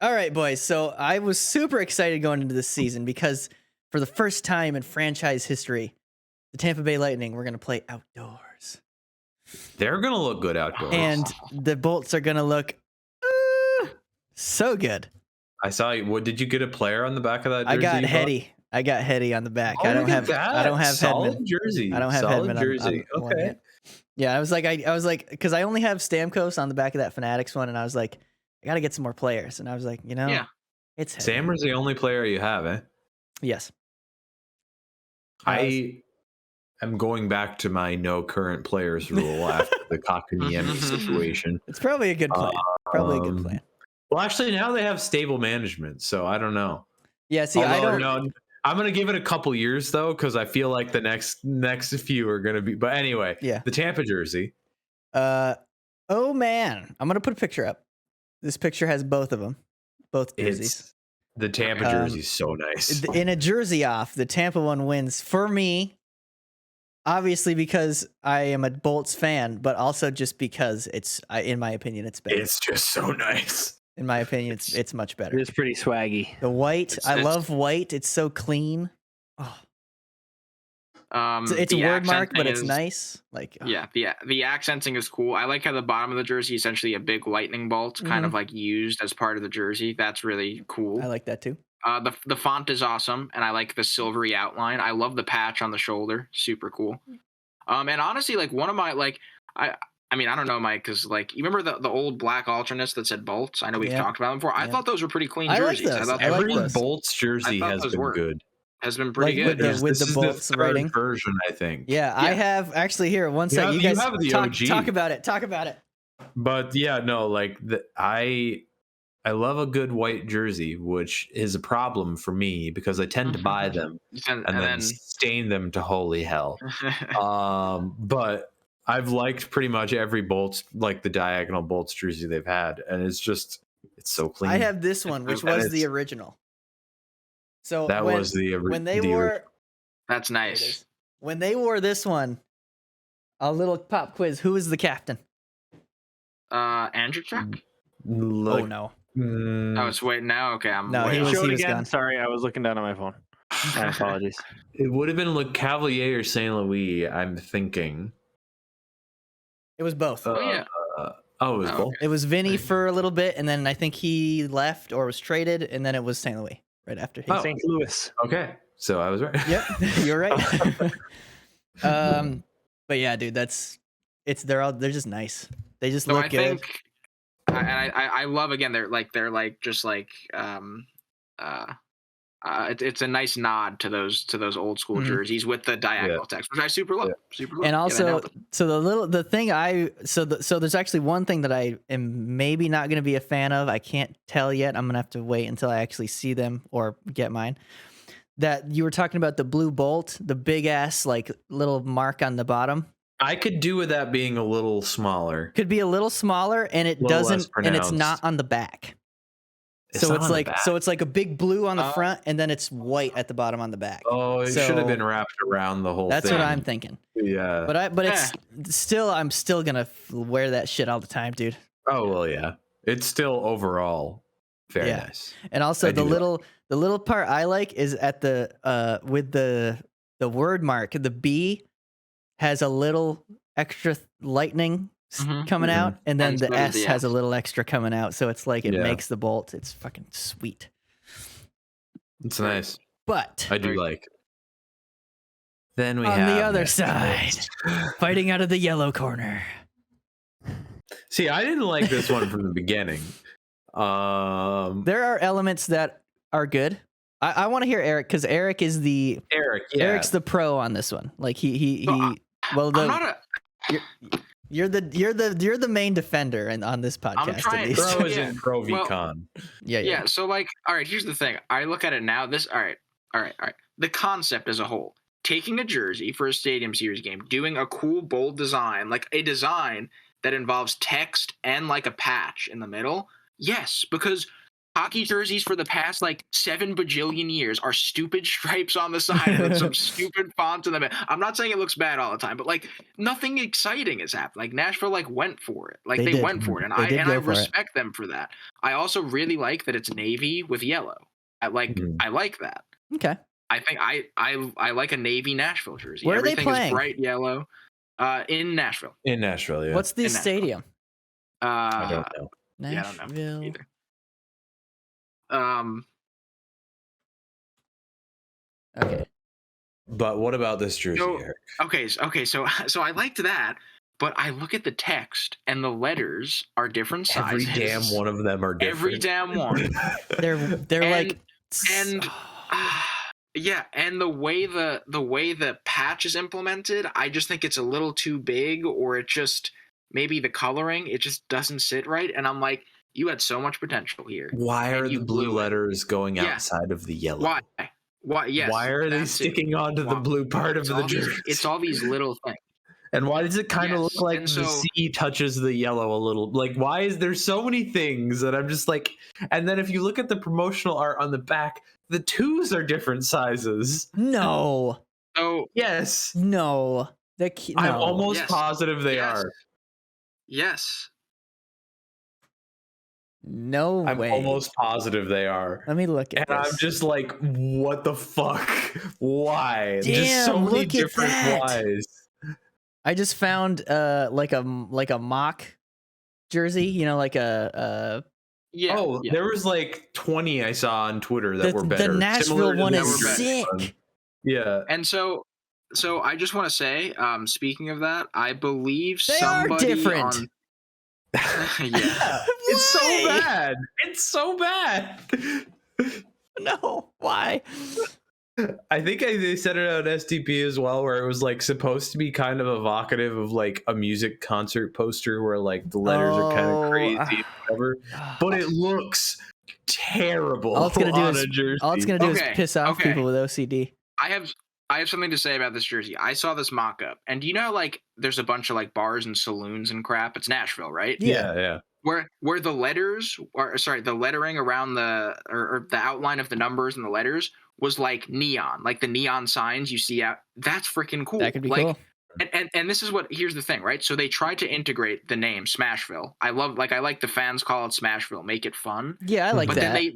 All right, boys. So I was super excited going into this season because for the first time in franchise history, the Tampa Bay Lightning, we're going to play outdoors. They're going to look good outdoors. And the Bolts are going to look so good. I saw you. What did you get a player on the back of that jersey? I got Hetty on the back. Oh, I don't have solid Hedman. jersey. I don't have solid Hedman jersey. on one yet. Yeah, I was like, because I only have Stamkos on the back of that Fanatics one, and I was like, I got to get some more players. And I was like, it's Hedman. Sammer's the only player you have, eh? Yes. I am going back to my no current players rule after the Kakuniemi situation. It's probably a good plan. Well, actually, now they have stable management, so I don't know. Yeah, see, I don't know. I'm going to give it a couple years, though, because I feel like the next few are going to be... But anyway, the Tampa jersey. Oh, man. I'm going to put a picture up. This picture has both of them. Both jerseys. The Tampa jersey is so nice. In a jersey off, the Tampa one wins for me. Obviously, because I am a Bolts fan, but also just because in my opinion, it's better. It's just so nice. In my opinion, it's much better. It's pretty swaggy. The white, I love white. It's so clean. Oh. It's a word mark, but it's nice. The accenting is cool. I like how the bottom of the jersey is essentially a big lightning bolt, kind of like used as part of the jersey. That's really cool. I like that too. The font is awesome, and I like the silvery outline. I love the patch on the shoulder. Super cool. And honestly, like one of my I mean, I don't know, Mike, because like you remember the old black alternates that said Bolts? I know we've talked about them before. I thought those were pretty clean jerseys. I thought every Bolts jersy has been good. Has been pretty good. With the Bolts writing version, I think. Yeah, I have actually here. One second, you guys have the talk about it. Talk about it. But yeah, no, like I love a good white jersey, which is a problem for me because I tend to buy them and then stain them to holy hell. But I've liked pretty much every Bolts, like the diagonal Bolts jersey they've had, and it's so clean. I have this one, which was the original. So that was the original. When they wore, that's nice. When they wore this one, a little pop quiz. Who is the captain? Andrew Chuck. Oh no. Oh, it's wait now. Okay, he was again. gone. Sorry, I was looking down at my phone. My apologies. It would have been Le Cavalier or Saint Louis. I'm thinking. It was both. Oh yeah. It was both. It was Vinny for a little bit, and then I think he left or was traded, and then it was Saint Louis right after he. St. Louis. Okay, so I was right. Yep, you're right. But yeah, dude, they're just nice. They just look good. I love again. It's a nice nod to those old school jerseys with the diagonal text, which I super love. And also, so there's actually one thing that I am maybe not going to be a fan of. I can't tell yet. I'm gonna have to wait until I actually see them or get mine. That you were talking about the blue bolt, the big ass like little mark on the bottom. I could do with that being a little smaller. Could be a little smaller, and it doesn't, and it's not on the back. So it's like a big blue on the front, and then it's white at the bottom on the back. Oh, it should have been wrapped around the whole thing. That's what I'm thinking. Yeah. But it's still, I'm still gonna wear that shit all the time, dude. Oh well, yeah. It's still overall very nice. And also the little part I like is at the with the word mark, the B has a little extra lightning coming out, and then the S has a little extra coming out, so it's like it makes the bolt. It's fucking sweet. It's nice, but I do like. Then we on have the other side, fighting out of the yellow corner. See, I didn't like this one from the beginning. There are elements that are good. I want to hear Eric, because Eric is Eric's the pro on this one. Like he. Well, you're the main defender on this podcast. Pro is in pro VCon. Yeah. So like, all right, here's the thing. I look at it now. All right. The concept as a whole, taking a jersey for a Stadium Series game, doing a cool, bold design, like a design that involves text and like a patch in the middle. Yes, because hockey jerseys for the past like 7 bajillion years are stupid stripes on the side with some stupid fonts in the. I'm not saying it looks bad all the time, but like nothing exciting has happened. Like Nashville like went for it. Like they went for it, and I respect them for that. I also really like that it's navy with yellow. I like that. Okay. I think I like a navy Nashville jersey. Where Everything are they playing? is bright yellow. In Nashville. In Nashville, yeah. What's the stadium? I don't know. Nashville. Yeah, I don't know either. Okay. But what about this jersey, Eric? Okay, so I liked that, but I look at the text and the letters are different sizes. Every damn one of them are different. Every damn one. they're like yeah, and the way the patch is implemented, I just think it's a little too big, or it just maybe the coloring, it just doesn't sit right, and I'm like, you had so much potential here. Why are the blue letters going outside of the yellow? Why? Yes. Why are they sticking onto the blue part of the jersey? It's all these little things. And why does it kind of look like the C touches the yellow a little? Like, why is there so many things that I'm just like? And then if you look at the promotional art on the back, the 2s are different sizes. No. Oh yes. No. I'm almost positive they are. Yes. No way. I'm almost positive they are. Let me look at this. And I'm just like, what the fuck? Why? Damn, just so many different whys. I just found like a mock jersey, you know, like a there was like 20 I saw on Twitter that were better. The Nashville one is sick. Yeah. And so I just want to say, speaking of that, I believe they are different. Yeah. It's so bad. It's so bad. No, why? I think they said it on STP as well, where it was like supposed to be kind of evocative of like a music concert poster where like the letters are kind of crazy and whatever, but it looks terrible. All it's gonna do is piss off people with OCD. I have something to say about this jersey. I saw this mock-up, and do you know like there's a bunch of like bars and saloons and crap? It's Nashville, right? Yeah. Where the letters, the lettering around or the outline of the numbers and the letters was like neon, like the neon signs you see out. That's freaking cool. That could be cool. And this is here's the thing, right? So they tried to integrate the name Smashville. I like the fans call it Smashville, make it fun. Yeah, I like that. But then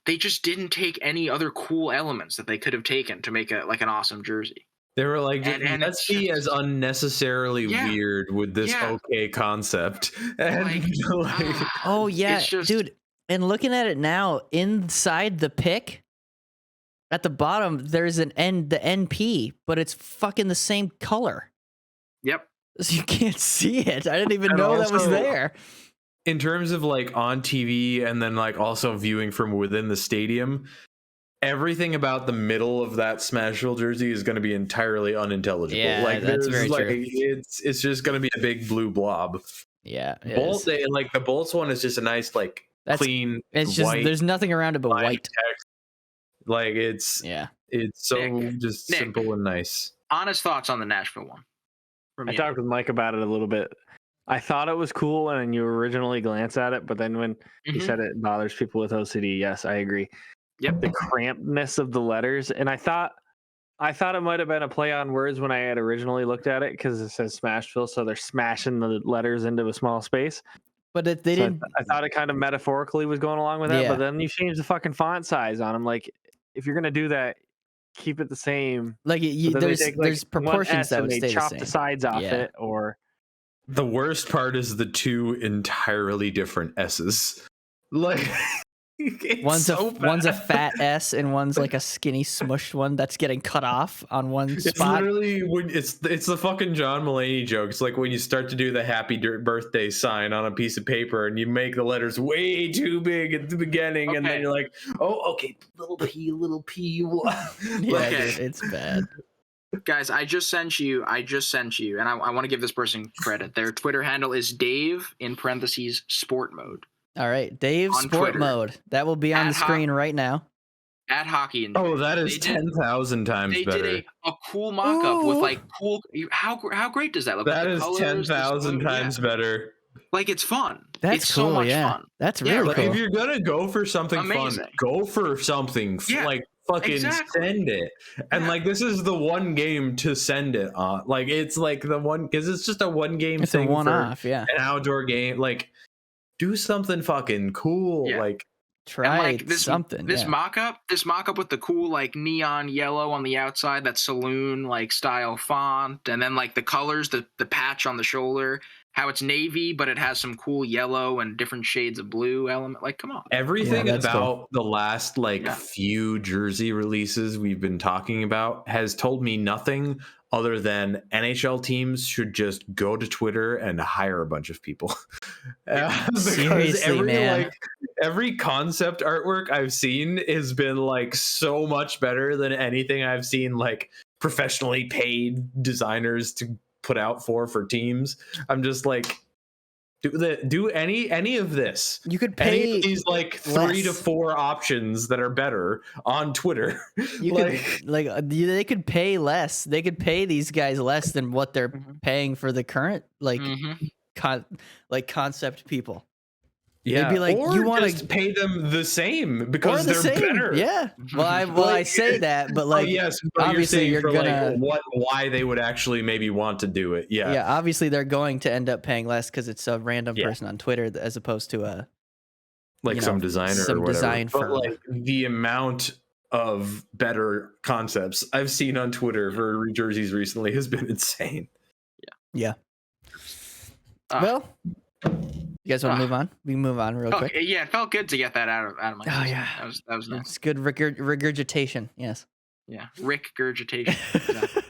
they just didn't take any other cool elements that they could have taken to make an awesome jersey. They were like, let's be as unnecessarily weird with this okay concept. And oh yeah, dude. And looking at it now, inside the pick, at the bottom, there's the NP, but it's fucking the same color. Yep. So you can't see it. I didn't even know that was there. In terms of like on TV and then like also viewing from within the stadium, everything about the middle of that Smashville jersey is going to be entirely unintelligible. Yeah, like that's very true. It's just going to be a big blue blob. Yeah, like the Bolts one is just a nice clean. It's just white, there's nothing around it but white text. Like it's so simple and nice. Honest thoughts on the Nashville one. I talked with Mike about it a little bit. I thought it was cool when you originally glance at it, but then when you said it bothers people with OCD, yes, I agree. Yep. The crampedness of the letters, and I thought it might have been a play on words when I had originally looked at it because it says Smashville, so they're smashing the letters into a small space. But they didn't. I thought it kind of metaphorically was going along with that, but then you change the fucking font size on them. Like, if you're gonna do that, keep it the same. Like there's proportions that would stay the same. Chop the sides off it, or the worst part is the 2 entirely different S's. Like one's a fat S and one's like a skinny smushed one that's getting cut off on one spot. It's the fucking John Mulaney joke. It's like when you start to do the happy birthday sign on a piece of paper and you make the letters way too big at the beginning, and then you're like, oh, okay, little p. Yeah, dude, it's bad. Guys, I just sent you, and I want to give this person credit. Their Twitter handle is Dave in parentheses sport mode. All right, Dave Sport Twitter. Mode. That will be on the screen right now. At Hockey and oh, that is 10,000 times better. They did a cool mock-up with like cool. How great does that look? That is 10,000 times better. Like it's fun. That's it's cool. so much yeah, fun. that's Yeah, really Like cool. if you're gonna go for something Amazing. fun, go for something Yeah, like fucking exactly. send it. And Yeah. like this is the one game to send it on. Like it's like the one because it's just a one game It's a thing for one-off. Yeah, an outdoor game. Like do something fucking cool. Yeah. Like And try like this something. this yeah. mock-up with the cool like neon yellow on the outside, that saloon like style font, and then like the colors, the patch on the shoulder, how it's navy but it has some cool yellow and different shades of blue element. Like, come on. everything that's about cool. the last like Yeah. few jersey releases we've been talking about has told me nothing other than NHL teams should just go to Twitter and hire a bunch of people. Because Seriously, man. every concept artwork I've seen has been like so much better than anything I've seen like professionally paid designers to put out for teams. I'm just like do any of this. You could Any pay of these like 3 to less. 4 options that are better on Twitter. You could they could pay less. They could pay these guys less than what they're paying for the current like concept people. Yeah, They'd be like, or you want just pay them the same because the they're same. better. Yeah. Well, I say that, but like, yes, but obviously you're you're gonna why they would actually maybe want to do it. Yeah, yeah. Obviously, they're going to end up paying less because it's a random person on Twitter as opposed to a some designer some or whatever. design but firm. like the amount of better concepts I've seen on Twitter for jerseys recently has been insane. Yeah. Well, you guys want to move on? We can move on real quick. Yeah, it felt good to get that out of my system. Yeah. That was nice. It's good regurgitation. Yes. Yeah, Rick gurgitation. Exactly.